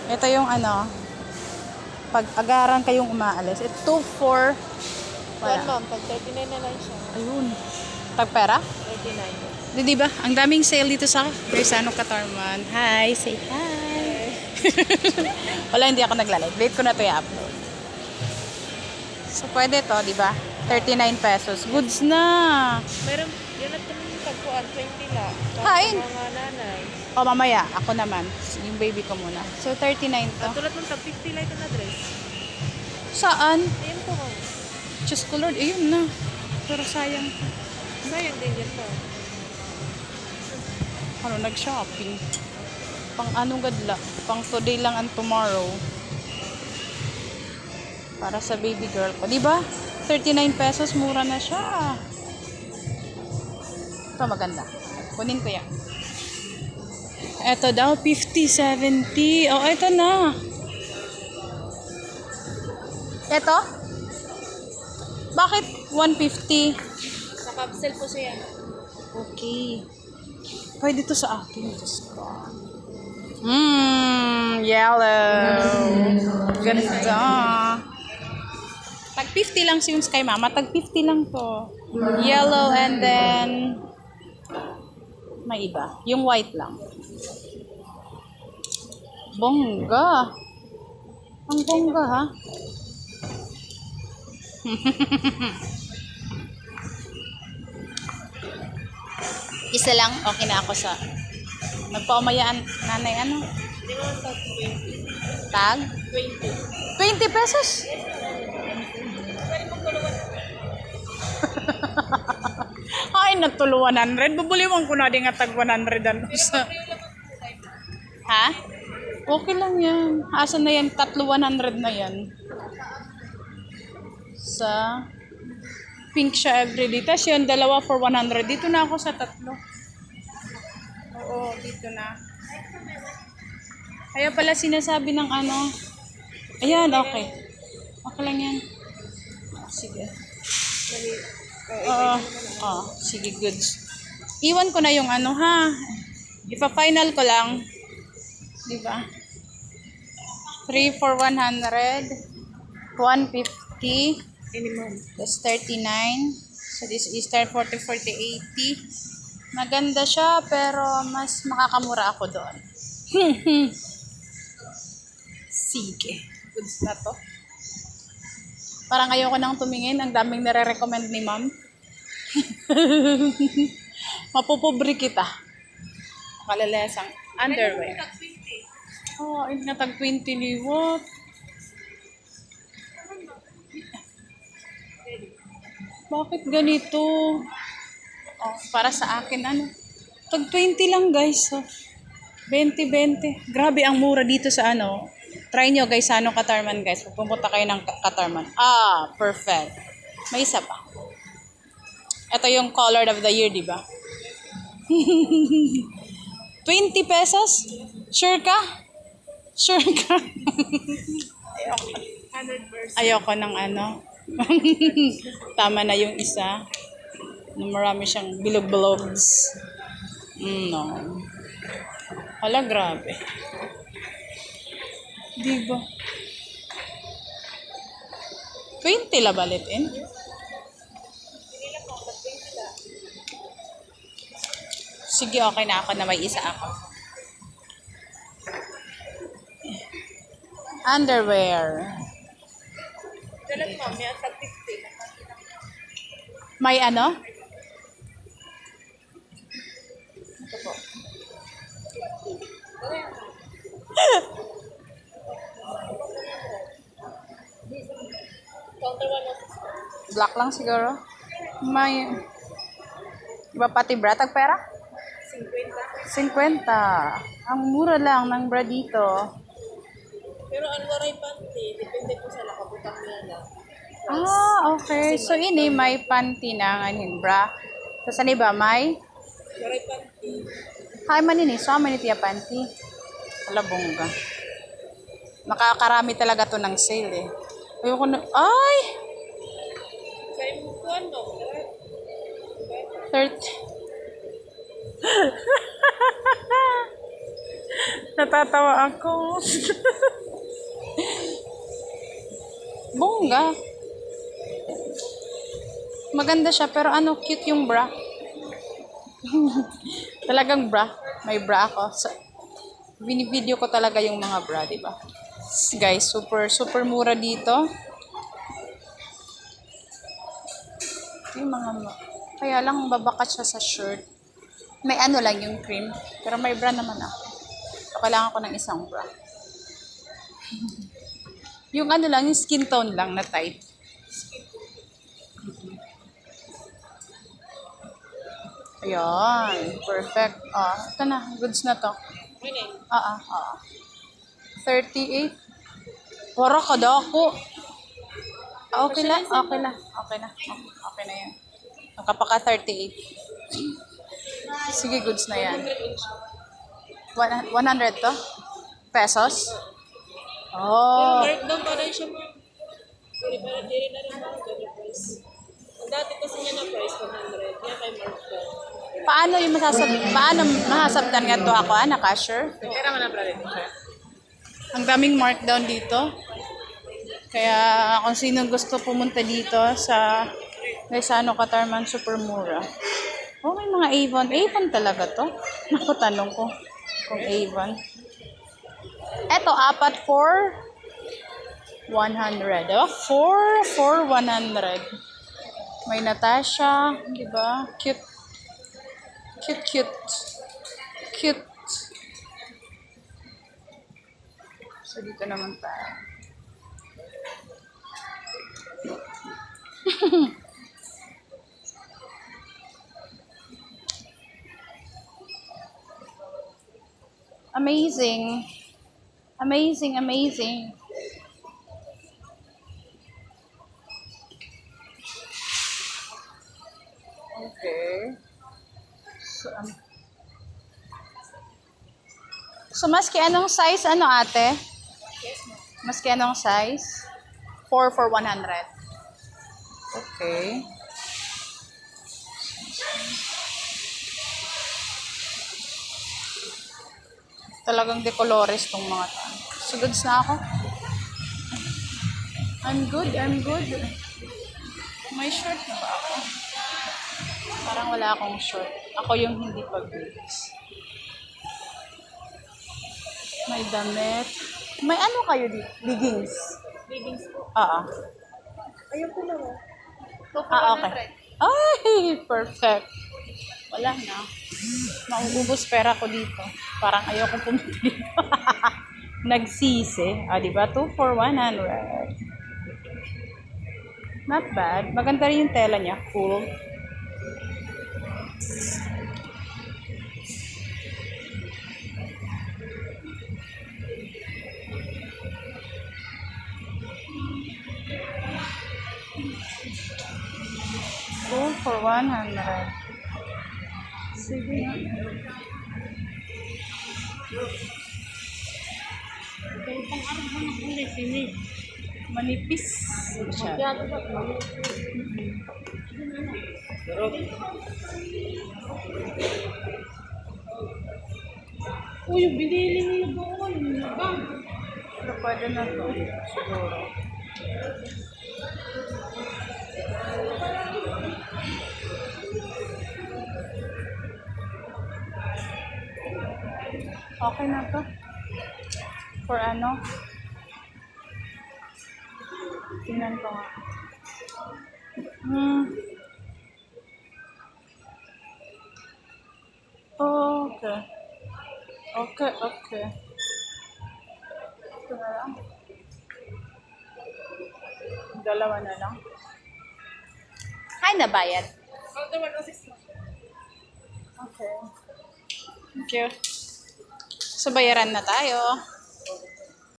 Ito yung ano, pag agaran kayong umaalis. It's 2-4. Yan ma'am, pag 39 na lang siya. Ayun. Tagpera? 39. Di ba? Ang daming sale dito sa Bersano Katarman. Hi, say hi. Wala, hindi ako nagla-live. Late ko na to i-upload. So, pwede to, di ba? 39 pesos. Goods na. Meron, yun at yung tagpuan, 20 la. Kain. Mga nanay. O, mamaya. Ako naman. Yung baby ko muna. So, 39 to. At tulad ng tag 50 la ito na dress. Saan? Ayun po ma'am. Diyos ko Lord, ayun na. Pero sayang. Sayang din yan ma'am. Ano, nag-shopping. Pang anong gadla? Pang today lang and tomorrow. Para sa baby girl ko. Diba? 39 pesos, mura na siya. Ito maganda. Kunin ko yan. Ito daw, 50, 70. Oh, ito na. Ito? Bakit 150? Sa capsule po siya. Okay. Pwede to sa akin. Diyos ko. Yellow. Ganda. Tag 50 lang si yung Sky Mama. Tag 50 lang to. Yellow and then may iba. Yung white lang. Bongga. Ang bongga ha. Isa lang, okay na ako sa nagpaumayaan nanay ano? Hindi mo tag 20. Tag? 20. 20 pesos? Ay, natulo 100. Bubuliwan ko na din nga tag 100 ano sa... Ha? Okay lang yan. Asa na yan? Tatlo 100 na yan. Sa... Pink siya everyday. Tapos yun, dalawa for 100. Dito na ako sa tatlo. Oo, dito na. Kaya pala sinasabi ng ano. Ayan, okay. Okay lang yan. Sige. Sige, goods. Iwan ko na yung ano ha. Ipa-final ko lang. Diba? 3 for 100. 150. Minimum. Plus 39. So this is 40, 40, 80. Maganda siya pero mas makakamura ako doon. Sige. Goods na to. Parang ayoko nang tumingin. Ang daming nire-recommend ni ma'am. Mapupobre kita. Kalalesang underwear. Oh, hindi na tag 20 liwat. Bakit ganito? Oh, para sa akin, ano? Tag 20 lang, guys. Oh. 20-20. Grabe, ang mura dito sa ano. Try nyo, guys, sa ano Katarman, guys. Pupunta kayo ng Katarman. Ah, perfect. May isa pa. Ito yung color of the year, di ba? 20 pesos? Sure ka? Sure ka? 100%. Ayoko ng ano. Tama na yung isa. Na marami siyang bilog-bilogs. No. Hala, grabe. Diba? 20 la balitin? Sige, okay na ako na may isa ako. Underwear. Dalat ma'am, may tag 50. May ano? Ito po. Counter 1 Black lang siguro. May... Iba pati bra? Tag pera? 50. 50. Ang mura lang ng bra dito. Pero ang waray panty, depende po sa nakabutang nila. Ah, okay. So, ini may panty na ngayon bra. So, saan iba? May? Waray panty. Hay man ini. So, man itiya panty. Wala bongga. Nakakarami talaga to ng sale eh. Ayoko na. Ay! Sa imong kuwan no? 30. Natatawa ako. Bongga. Maganda siya, pero ano, cute yung bra. Talagang bra. May bra ako. So, binivideo ko talaga yung mga bra, di ba? Guys, super mura dito. Yung mga kaya lang babakat siya sa shirt. May ano lang yung cream, pero may bra naman ako. So, kailangan ko ng isang bra. Yung ano lang, yung skin tone lang na tight. Ayan, perfect. Ito na, goods na to. May name. 38. Wara ka daw ako. Okay lang. Okay na yan. Nakapaka 38. Sige, goods na yan. 100 to? Pesos? Oh. Markdown pa rin siya mo. Hindi rin na rin mga price. Ang dati kasi niya na price 100. Kaya kay markdown. Paano masasabtan nga to ako, na cashier? Kaya naman ang brother. Ang daming markdown dito. Kaya kung sino gusto pumunta dito sa Gaisano Katarman, super mura. Oh, may mga Avon. Avon talaga to? Naku, tanong ko kung Avon. Eto, apat for 100. Diba? 4 for 100. May Natasha. Diba? Cute. Cute. So, dito naman tayo. Amazing. Okay. So, maski anong size, ano ate? Maski anong size? 4 for 100. Okay. Talagang decolores tong mga to. So, goods na ako. I'm good. May short na ba ako? Parang wala akong short. Ako yung hindi pag-goods. May damit. May ano kayo dito? Leggings. Leggings po. Ayun po naman. Okay. Ay, perfect. Wala na. Mauubos pera ko dito. Parang ayoko pumunta dito. Nagsisi. Diba? 2 for 100. Not bad. Maganda rin yung tela niya. Cool. Two for 100. Sige. Manipis. Siya. Uy, yung binili niyo doon. Pero pwede na to. Siguro. Okay na to. For ano? Tingnan ko nga. Okay. Ito na lang. Dalawa na lang. Hi, nabayad. Okay. Thank you. So, bayaran na tayo.